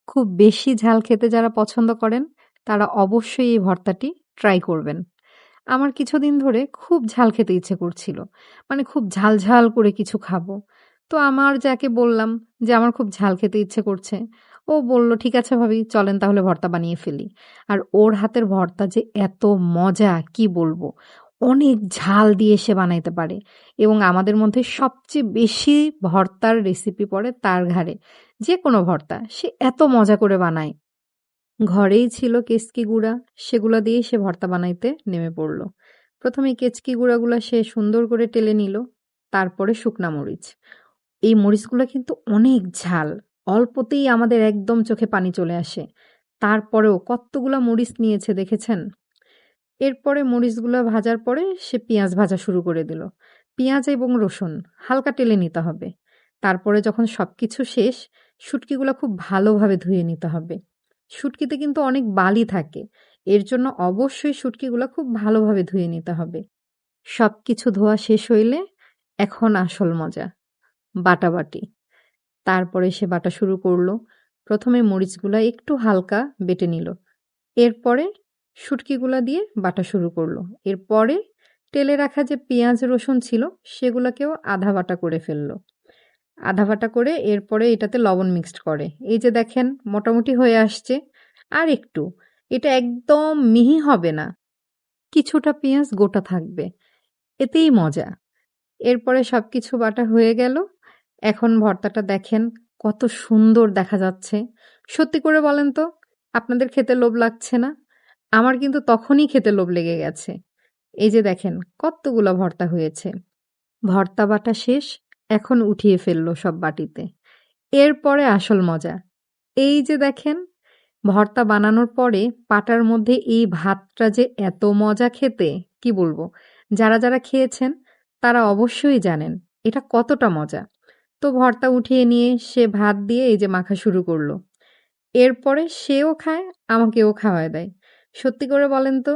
খুব বেশি ঝাল খেতে যারা পছন্দ করেন, তারা অবশ্যই এই ভর্তাটি ট্রাই করবেন। আমার কিছুদিন ধরে খুব ঝাল খেতে ইচ্ছে করছিল। মানে খুব ঝাল, ঝাল করে কিছু খাবো। তো আমার যাকে বললাম যে, "আমার খুব ঝাল খেতে ইচ্ছে করছে।" ও বলল, "ঠিক আছে ভাবি, চলেন তাহলে ভর্তা বানিয়ে ফেলি।" আর ওর হাতের ভর্তা যে এত মজা কি বলবো! অনেক ঝাল দিয়ে সে বানাইতে পারে এবং আমাদের মধ্যে সবচেয়ে বেশি ভর্তার রেসিপি পড়ে তার ঘাড়ে। যেকোনো ভর্তা সে এত মজা করে বানায়। ঘরেই ছিল কেচকি গুঁড়া, সেগুলা দিয়েই সে ভর্তা বানাইতে নেমে পড়ল। ১ম এই কেচকি গুঁড়াগুলা সে সুন্দর করে টেলে নিল, তারপরে শুকনা মরিচ। এই মরিচগুলা কিন্তু অনেক ঝাল। অল্পতেই আমাদের একদম চোখে পানি চলে আসে। তারপরেও কতগুলা মরিচ নিয়েছে দেখেছেন? এরপরে মরিচগুলা ভাজার পরে সে পেঁয়াজ ভাজা শুরু করে দিল। পেঁয়াজ এবং রসুন হালকা টেলে নিতে হবে। তারপরে যখন সবকিছু শেষ, শুটকিগুলা খুব ভালোভাবে ধুয়ে নিতে হবে। শুটকিতে কিন্তু অনেক বালি থাকে। এর জন্য অবশ্যই শুটকিগুলা খুব ভালোভাবে ধুয়ে নিতে হবে। সবকিছু ধোয়া শেষ হইলে এখন আসল মজা, বাটাবাটি। তারপরে সে বাটা শুরু করলো। ১ম এ মরিচগুলা একটু হালকা বেটে নিল। এরপরে শুটকিগুলা দিয়ে বাটা শুরু করলো। এরপরে টেলে রাখা যে পেঁয়াজ রসুন ছিল সেগুলাকেও আধা বাটা করে ফেললো। আধা বাটা করে এরপরে এটাতে লবণ মিক্সড করে। এই যে দেখেন মোটামুটি হয়ে আসছে। আর একটু। এটা একদম মিহি হবে না। কিছুটা পেঁয়াজ গোটা থাকবে। এতেই মজা। এরপরে সবকিছু বাটা হয়ে গেল। এখন ভর্তাটা দেখেন কত সুন্দর দেখা যাচ্ছে। সত্যি করে বলেন তো, আপনাদের খেতে লোভ লাগছে না? আমার কিন্তু তখনই খেতে লোভ লেগে গেছে। এই যে দেখেন কতগুলা ভর্তা হয়েছে। ভর্তা বাটা শেষ, এখন উঠিয়ে ফেললো সব বাটিতে। এরপরে আসল মজা। এই যে দেখেন ভর্তা বানানোর পরে পাটার মধ্যে এই ভাতটা যে এত মজা খেতে, কি বলবো? যারা খেয়েছেন তারা অবশ্যই জানেন এটা কতটা মজা। তো ভর্তা উঠিয়ে নিয়ে সে ভাত দিয়ে এই যে মাখা শুরু করলো। এরপরে সেও খায়, আমাকেও খাওয়ায় দেয়। সত্যি করে বলেন তো,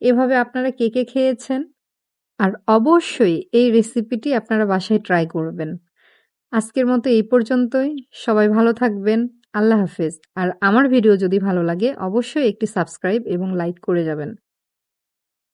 এভাবে আপনারা কে খেয়েছেন? আর অবশ্যই এই রেসিপিটি আপনারা বাসায় ট্রাই করবেন। আজকের মতো এই পর্যন্তই। সবাই ভালো থাকবেন। আল্লাহ হাফেজ। আর আমার ভিডিও যদি ভালো লাগে অবশ্যই একটি সাবস্ক্রাইব এবং লাইক করে যাবেন।